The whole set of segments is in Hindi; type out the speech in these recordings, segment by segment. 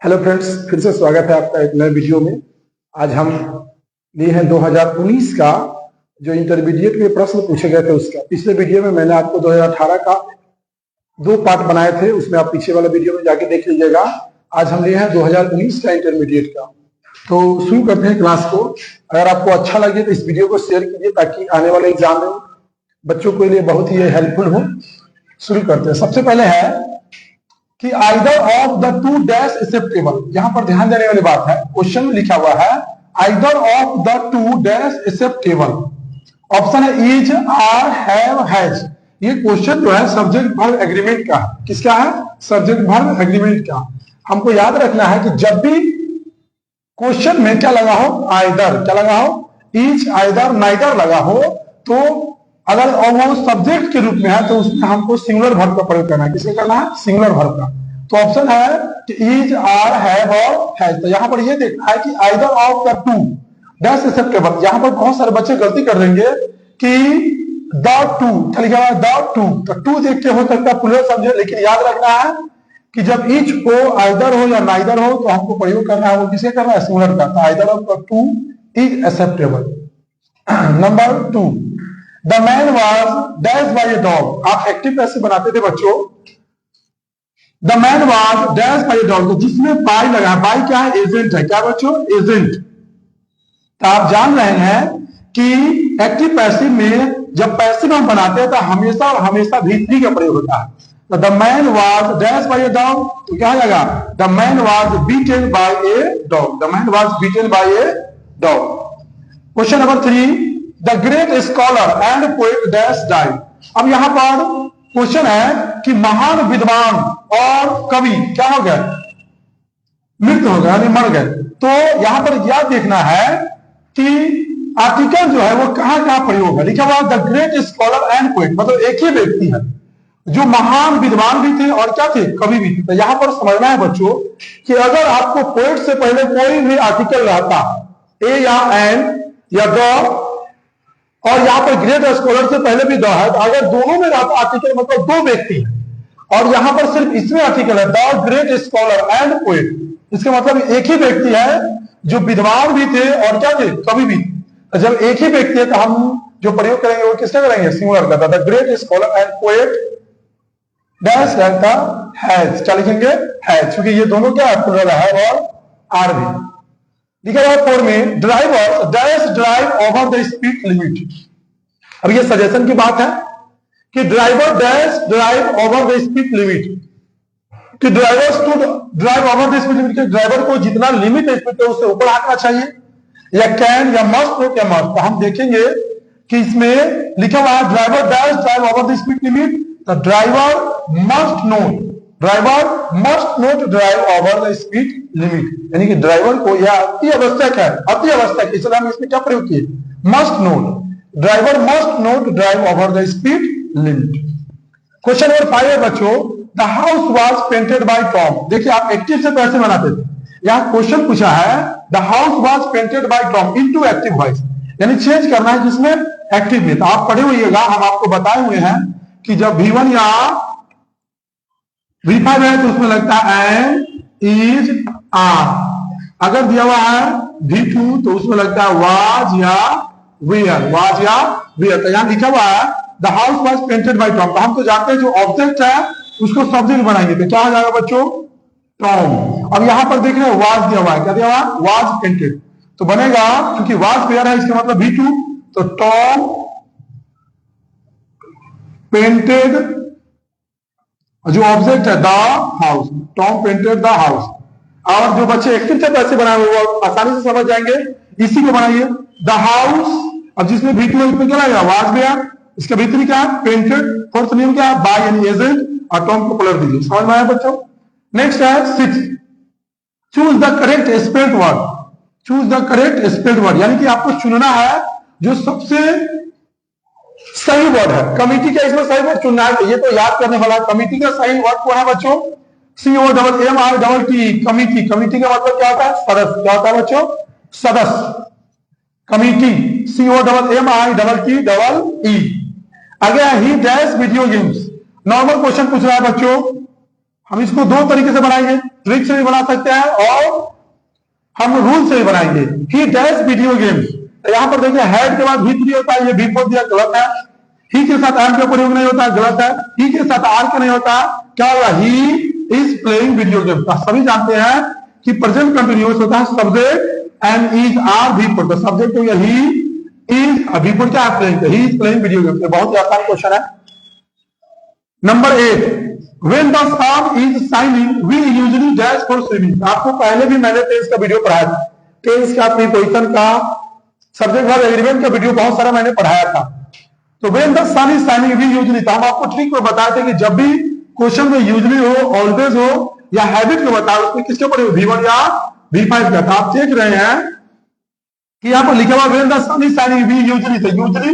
हेलो फ्रेंड्स, फिर से स्वागत है आपका एक नए वीडियो में। आज हम लिए हैं 2019 का जो इंटरमीडिएट में प्रश्न पूछे गए थे उसका। पिछले वीडियो में मैंने आपको 2018 का दो पार्ट बनाए थे, उसमें आप पीछे वाला वीडियो में जाके देख लीजिएगा। आज हम लिए हैं 2019 का इंटरमीडिएट का। तो शुरू करते हैं क्लास को। अगर आपको अच्छा लगे तो इस वीडियो को शेयर कीजिए ताकि आने वाले एग्जाम में बच्चों के लिए बहुत ही हेल्पफुल हो। शुरू करते हैं। सबसे पहले है कि either of the two dash acceptable. यहां पर ध्यान देने वाली बात है, क्वेश्चन में लिखा हुआ है either of the two dash acceptable. Option है इज, आर, हैव, हैज। ये क्वेश्चन जो है सब्जेक्ट वर्ब एग्रीमेंट का है। किसका है? सब्जेक्ट वर्ब एग्रीमेंट का। हमको याद रखना है कि जब भी क्वेश्चन में क्या लगा हो, आइदर, क्या लगा हो, इज, आइदर, नाइदर लगा हो, तो अगर वो सब्जेक्ट के रूप में है तो उसमें हमको सिंगुलर वर्ब का प्रयोग करना है। किसका करना है? सिंगुलर वर्ब का। तो ऑप्शन है कि इज, आर, हैव और हैज। तो यहां पर ये देखना है कि either of the two dash acceptable. यहां पर बहुत सारे बच्चे गलती कर देंगे कि द टू, क्या लिखा हुआ है? The two. तो टू देख के हो सकता है प्लूरल समझे, लेकिन याद रखना है कि जब इच हो, आइदर हो या नाइदर हो तो हमको प्रयोग करना है वो किसे करना है? सिंगुलर का। तो either of the two is acceptable. Number two, the man was dash by a dog. आप एक्टिव पैसिव बनाते थे बच्चों। The man was dash by a dog, तो जिसमें बाय लगा, बाय क्या है? एजेंट है। क्या बच्चों? एजेंट। तो आप जान रहे हैं कि एक्टिव पैसिव में जब पैसिव हम बनाते हैं तो हमेशा और हमेशा भी का प्रयोग होता है। तो the man was dash by a dog, तो क्या लगा? The man was beaten by a dog. The man was beaten by a dog. Question number three, the great scholar and poet dash died. अब यहां पर क्वेश्चन है कि महान विद्वान और कवि क्या हो गए? मृत्यु हो गए, यानी मर गए। तो यहां पर यह देखना है कि आर्टिकल जो है वो कहां कहां प्रयोग है। लिखा हुआ the great scholar and poet, मतलब एक ही व्यक्ति है जो महान विद्वान भी थे और क्या थे? कवि भी थे। तो यहां पर समझना है बच्चों कि अगर आपको पोएट से पहले कोई भी आर्टिकल रहता, ए या एन या द, और यहां पर ग्रेट स्कॉलर से पहले भी द है, तो अगर दोनों में रहता आर्टिकल मतलब दो व्यक्ति है, और यहां पर सिर्फ इसमें आर्टिकल है the great scholar and poet, इसका मतलब एक ही व्यक्ति है जो विद्वान भी थे और क्या थे? कवि भी थे। तो जब एक ही व्यक्ति है तो हम जो प्रयोग करेंगे वो किसका करेंगे? सिंगुलर का। The great scholar and poet dash रहता हैज। क्या लिखेंगे? हैज, क्योंकि ये दोनों क्या है? प्लुरल है और आर भी। लिखा हुआ फोर में, driver dash drive over the speed limit. अब ये सजेशन की बात है कि driver dash drive over the speed limit, कि drivers to drive over the speed limit, के ड्राइवर को जितना लिमिट स्पीड है उससे ऊपर आना चाहिए, या कैन या मस्ट हो, क्या मस्ट। तो हम देखेंगे कि इसमें लिखा हुआ है driver dash drive over the speed limit, तो driver must not, driver must not drive over the speed limit, यानी कि ड्राइवर को यह अति आवश्यक है, अति आवश्यक, इसलिए हम इसमें क्या प्रयोग किए? Must not, driver must not drive over the speed limit. Question number 5 है बच्चों, the house was painted bye Tom. देखिए आप एक्टिव से कैसे बनाते थे, यहां क्वेश्चन पूछा है the house was painted bye Tom into active voice, यानी चेंज करना है जिसमें एक्टिव में। तो आप पढ़े होइएगा, हम आपको बताए हुए हैं कि जब V1 या V5 है तो उसमें लगता है एन, इज, आर। अगर दिया हुआ है V2 तो उसमें लगता है वाज या वेयर, वाज या वेयर। तो यहां लिखा हुआ है the house was painted bye Tom. हम तो जानते हैं जो ऑब्जेक्ट है उसको सब्जेक्ट बनाएंगे, तो क्या हो जाएगा बच्चों? टॉम। अब यहां पर देख रहे हैं वाज दिया हुआ है, क्या दिया हुआ है? वाज पेंटेड, तो बनेगा क्योंकि वाज पेयर है इसका मतलब V2, तो टॉम पेंटेड, जो ऑब्जेक्ट है the house, Tom painted the house. और जो बच्चे एक्टिव से पैसे बनाए हुए वो आसानी से समझ जाएंगे, इसी को बनाइए द हाउस। अब जिसमें V2 है उसमें क्या लगेगा? वाज पेयर, इसका भीतरी क्या है? पेंटेड। फोर्थ नियम क्या है? बाय यानी एजेंट, और टॉम को प्लस दीजिए। समझ में आया बच्चों? नेक्स्ट है 6, choose the correct spelled word. Choose the correct spelled word, यानी कि आपको चुनना है जो सबसे सही वर्ड है। कमिटी का इसमें सही वर्ड चुनना है, ये तो याद करने वाला है। कमिटी का सही वर्ड कौन है बच्चों? COMMI, committee. कमिटी का मतलब क्या होता है? सदस्य। क्या होता है बच्चों? सदस्य। कमिटी, COMMI, अगेन ही dash video games. Normal question पूछ रहा है बच्चों, हम इसको दो तरीके से बनाएंगे, ट्रिक से भी बना सकते हैं और हम रूल से भी बनाएंगे। ही डैश वीडियो गेम्स, यहां पर देखिए हेड के बाद V3 होता है, ये V4 दिया, गलत है। ही के साथ एम का प्रयोग नहीं होता, गलत है। ही के साथ आर का नहीं होता, क्या होगा, he is playing video game. सभी जानते हैं कि प्रेजेंट कंटिन्यूअस होता है subject and is are V4, तो सब्जेक्ट हो गया ही इज, V4 क्या है, playing, he is playing video game. बहुत ही आसान क्वेश्चन है। Number 8, when the sun is shining we usually dash for swimming। आपको पहले भी मैंने टेंस का वीडियो पढ़ाया था, टेंस का, प्रीपोजिशन का, सब्जेक्ट वर्ब एग्रीमेंट का वीडियो बहुत सारा मैंने पढ़ाया था। तो when the sun is shining we usually, तो हम आपको ट्रिक में बताए थे कि जब भी क्वेश्चन में यूजली हो, ऑलवेज हो या हैबिट को बताओ, उसमें किसके पढ़े, V1 या V5 का। तो आप देख रहे हैं कि यहाँ पर लिखा हुआ when the sun is shining we usually, तो यूजली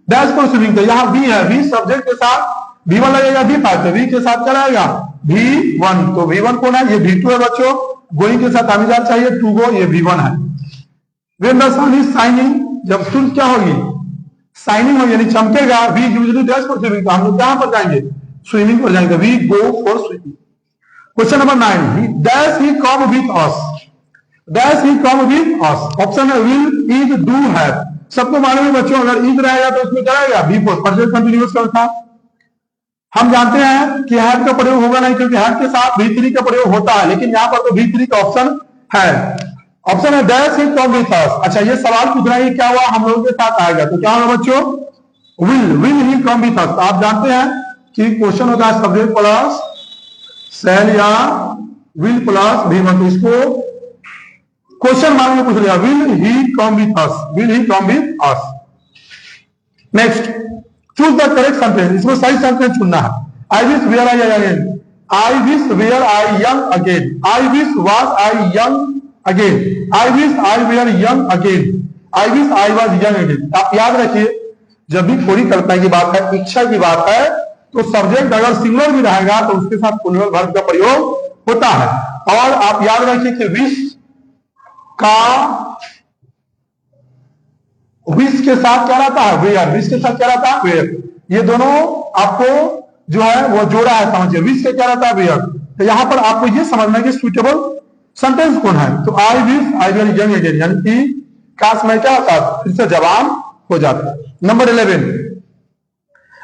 डैश फॉर स्विमिंग, तो यहाँ V है, V सब्जेक्ट के साथ V1 लगेगा, V5 तो V के साथ क्या रहेगा, V1, तो V1 कौन है, ये V2 है बच्चों, गोइंग के साथ आमिजार चाहिए, टू गो, ये V1 है। When the sun is shining, जब सूरज क्या होगी, शाइनिंग होगी यानी चमकेगा, we usually dash for swimming, तो हम लोग कहां पर जाएंगे, स्विमिंग पर जाएंगे, we go for swimming। Question number 9, dash he come with us, dash he come with us, option है will, is, do, have। सबको मालूम है बच्चों, अगर is रहेगा तो उसमें क्या रहेगा, V4, प्रेजेंट कंटीन्यूअस का था। हम जानते हैं कि हैव का प्रयोग होगा नहीं, क्योंकि हैव के साथ V3 का प्रयोग होता है, लेकिन यहाँ पर तो V3 का ऑप्शन है। ऑप्शन है डैश ही कम विथ अस। अच्छा, ये सवाल पूछ रहा है क्या हुआ, हम लोगों के साथ आएगा, तो क्या होगा बच्चों, विल ही कम विथ अस। आप जानते हैं कि क्वेश्चन होता है सब्जेक्ट प्लस सेल या विल प्लस V1, तो इसको क्वेश्चन मार्क में पूछ लिया, will he come with us, will he come with us. Next, choose the correct sentence, इसमें सही सेंटेंस चुनना है। I wish were I again, I wish were I young again, I wish was I young again, I wish I were young again, I wish I was young again. आप याद रखिए, जब भी पूरी कल्पना की बात है, इच्छा की बात है, तो सब्जेक्ट अगर सिंगुलर भी रहेगा तो उसके साथ प्लूरल वर्ब का प्रयोग होता है। और आप याद रखिए कि विश के साथ क्या रहता है, वेयर, विश के साथ क्या रहता है, वेयर। ये दोनों आपको जो है वो जोड़ा है, समझिए, विश के क्या रहता है, वेयर। तो यहां पर आपको ये समझना है कि सुइटेबल सेंटेंस कौन है, तो I wish I were young again, यानी कि काश में क्या होता है, फिर से जवाब हो जाता है। Number 11,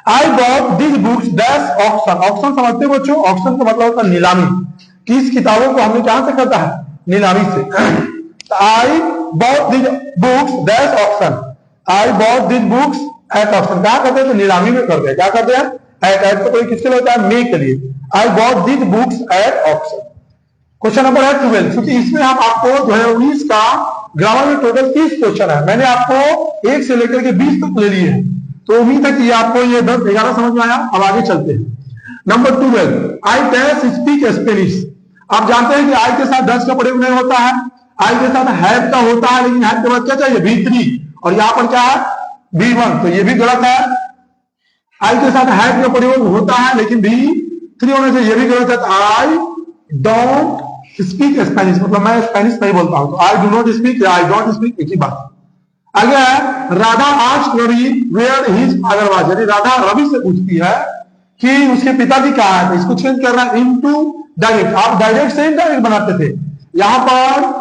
I bought this books dash auction. Auction समझते हो बच्चों, ऑक्शन का मतलब होता है नीलामी, कि इस किताबों को हमने कहां से करता है, नीलामी से। I bought this books dash auction, I bought this books at auction, क्या करते हैं, तो नीलामी में करते हैं, क्या करते हैं, एट, एट तो किसके लिए होता है, मे के लिए। I bought this books at auction. Question number है 12, क्योंकि इसमें हम आपको 2019 का ग्रामर में टोटल 30 क्वेश्चन है, मैंने आपको 1 से लेकर के 20 तक ले लिए हैं, तो उम्मीद है कि आपको ये 10-11 समझ में आया। अब आगे चलते हैं। Number 12, I dash speak Spanish. आप जानते हैं कि आई के साथ डैश का प्रयोग नहीं होता है, आई के साथ हैव का होता है, लेकिन हैव के बाद क्या चाहिए, V3, और यहां पर क्या है, V1, तो ये भी गलत है। आई के साथ हैव का प्रयोग होता है लेकिन V3 होने से ये भी गलत है। आई डोंट स्पीक स्पेनिश, मतलब मैं स्पेनिश नहीं बोलता हूं, तो I do not speak, I don't speak, एक ही बात। आगे है, Radha asked Ravi where his father was, यानी राधा रवि से पूछती है कि उसके पिताजी कहाँ है, तो इसको चेंज करना है इनटू डायरेक्ट। आप डायरेक्ट से इनडायरेक्ट बनाते थे, यहां पर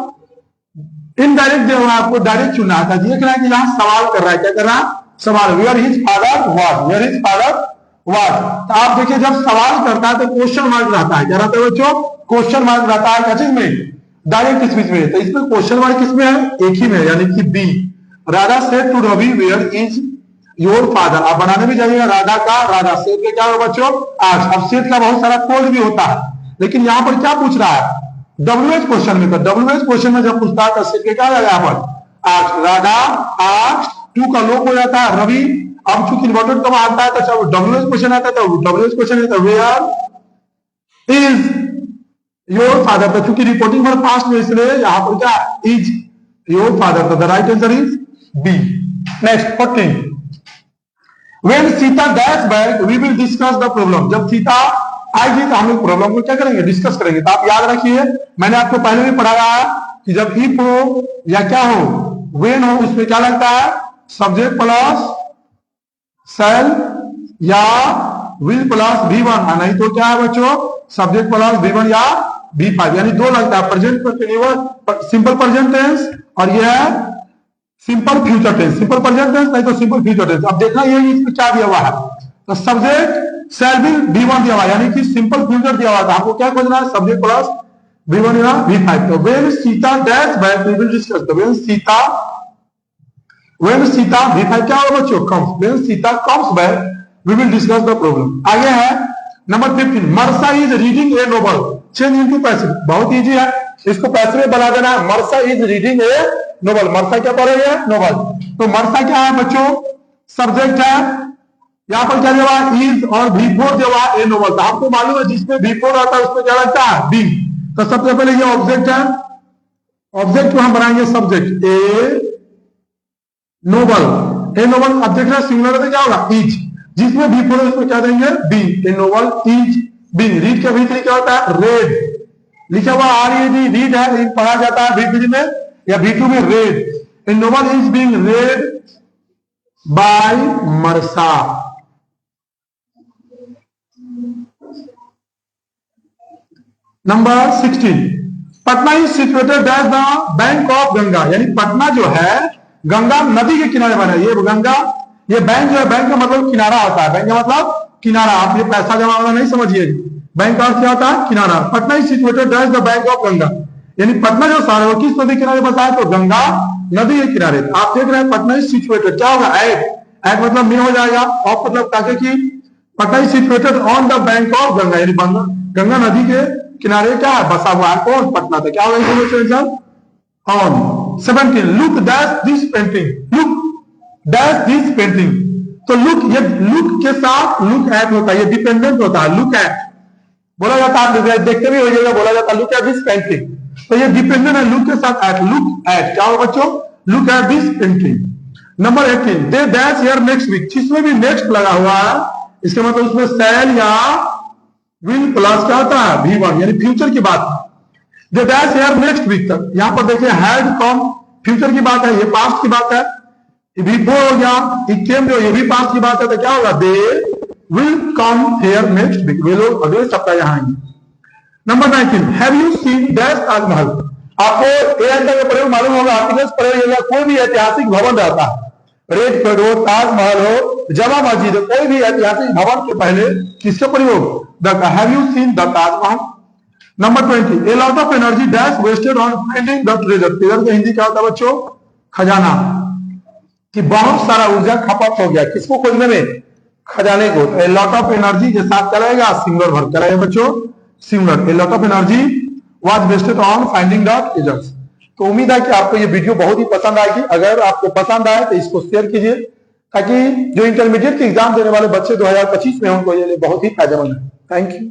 इनडायरेक्ट जो है आपको डायरेक्ट चुनना था। देख रहे हैं कि यहां सवाल कर रहा है, क्या कर रहा है, सवाल, where his father was, where his father was. तो आप देखिए, जब सवाल करता है तो क्वेश्चन मार्क रहता है, क्या रहता है बच्चों, क्वेश्चन मार्क रहता है, क्या चीज में, डायरेक्ट स्पीच में। तो इसमें क्वेश्चन मार्क किसमें है, एक ही में, यानी कि B. Radha said to Ravi where is your father. आप बनाने भी जाइएगा राधा का, राधा सेड के क्या होगा बच्चों, आस्क्ड। अब सेड का बहुत सारा कोड भी होता है, लेकिन यहां पर क्या पूछ रहा है, WH क्वेश्चन में। तो WH क्वेश्चन में जब पूछता है तो सेड के क्या आ जाएगा, यहाँ पर आस्क्ड। राधा आस्क्ड, टू का लोप हो जाता है, रवि, अब चूंकि इन्वर्टेड कमा आता है तो WH क्वेश्चन आता है, तो WH क्वेश्चन है, वेयर इज योर फादर। तो चूंकि रिपोर्टिंग फॉर पास्ट में, इसलिए यहां पर क्या, इज योर फादर, तो the right answer is B. Next 14, when Sita dash back we will discuss the problem. जब सीता आएगी तो हम लोग प्रॉब्लम को क्या करेंगे, डिस्कस करेंगे। तो आप याद रखिए, मैंने आपको पहले भी पढ़ाया है कि जब इफ हो या क्या हो, व्हेन हो, उसमें क्या लगता है, सब्जेक्ट प्लस सेल या विल प्लस V1, नहीं तो क्या है बच्चों, सब्जेक्ट प्लस V1 या V5, यानी दो लगता है, present continuous simple present tense और ये है simple future tense. Simple present tense नहीं तो सिंपल फ्यूचर टेंस। अब देखना ये इसमें क्या दिया हुआ है, तो सब्जेक्ट शैल बी V1 दिया हुआ है, यानी कि सिंपल फ्यूचर दिया हुआ था। आपको क्या खोजना है, सब्जेक्ट प्लस V1 या V5। तो when Sita dash back we will discuss the when Sita V5 क्या होगा बच्चों, comes. When Sita comes back we will discuss the problem. आगे है number 15, Marsa is reading a novel, change into passive. बहुत इजी है, इसको पैसिव में बना देना है। Marsa is reading a novel, Marsa क्या पढ़ रही है, नोवेल। तो मर्सा क्या है बच्चों, सब्जेक्ट है। यहां पर क्या दिया इज और V4 दिया ए नोवेल। तो आपको मालूम है जिसमें V4 आता है उसमें क्या लगता है, बी। तो सबसे पहले ये ऑब्जेक्ट है, ऑब्जेक्ट को हम बनाएंगे subject a novel. A novel object है, सिंगुलर क्या होगा, इज। जिसमें V4 है उसमें क्या देंगे, be. A novel is being. Read का V3 क्या होता है, रेड। लिखा हुआ RED, रीड है, रीड पढ़ा जाता है V3 में या V2 में, read. A novel is being read by Marsa. Number 16, Patna is situated at the bank of Ganga, यानी पटना जो है गंगा नदी के किनारे बना है। ये गंगा, ये बैंक जो है, बैंक का मतलब किनारा होता है। बैंक का मतलब किनारा, आप ये पैसा जमा वाला नहीं समझिए। बैंक का क्या होता है, किनारा। Patna is situated at the bank of Ganga, यानी पटना जो शहर है वो किस नदी किनारे बसा है, तो गंगा नदी के किनारे। आप देख रहे हैं पटना इज सिचुएटेड, क्या होगा, एट मतलब में हो जाएगा, ऑफ मतलब ताकि कि Patna is situated on the bank of Ganga, यानी गंगा नदी के किनारे क्या है, बसा हुआ है, कौन, पटना। तो क्या होगा on. 17, look that this painting, look that this painting. तो लुक, ये लुक के साथ लुक एट होता है, ये डिपेंडेंट होता है। लुक एट बोला जाता है, देखते भी हो जाएगा, बोला जाता है लुक एट दिस पेंटिंग। तो ये डिपेंडेंट है लुक के साथ एट, लुक एट क्या होगा बच्चों, look at this painting. Number 18, they dash here next week, जिसमें भी नेक्स्ट लगा हुआ है इसके मतलब उसमें शैल या विल प्लस क्या होता है, V1, यानी फ्यूचर की बात। दे दैश हियर नेक्स्ट वीक तक, यहां पर देखिए हैड कम, फ्यूचर की बात है, ये पास्ट की बात है। V4 हो गया, इट केम जो, ये भी पास्ट की बात है। तो क्या होगा, they will come here next week, वे लोग अगले सप्ताह यहाँ आएंगे। Number 19, have you seen dash Taj Mahal. आपको ए पढ़े मालूम होगा, आर्टिकल्स पढ़े होगा, कोई भी ऐतिहासिक भवन रहता है, रेड फोर्ट हो, ताजमहल हो, जामा मस्जिद हो, कोई भी ऐतिहासिक भवन के पहले किसका प्रयोग, have you seen the Taj Mahal. Number 20, A lot of energy dash wasted on finding the treasure. Treasure का हिंदी क्या होता है बच्चों, खजाना। कि बहुत सारा ऊर्जा खपत हो गया किसको खोजने में, खजाने को। ए लॉट ऑफ एनर्जी के साथ चलाएगा, सिंगुलर वर्ब चलाएगा बच्चों, singular. A lot of energy was wasted on finding the treasures. तो उम्मीद है कि आपको ये वीडियो बहुत ही पसंद आएगी। अगर आपको पसंद आए तो इसको शेयर कीजिए, ताकि जो इंटरमीडिएट के एग्जाम देने वाले बच्चे 2025 में उनको ये बहुत ही फायदेमंद है। Thank you.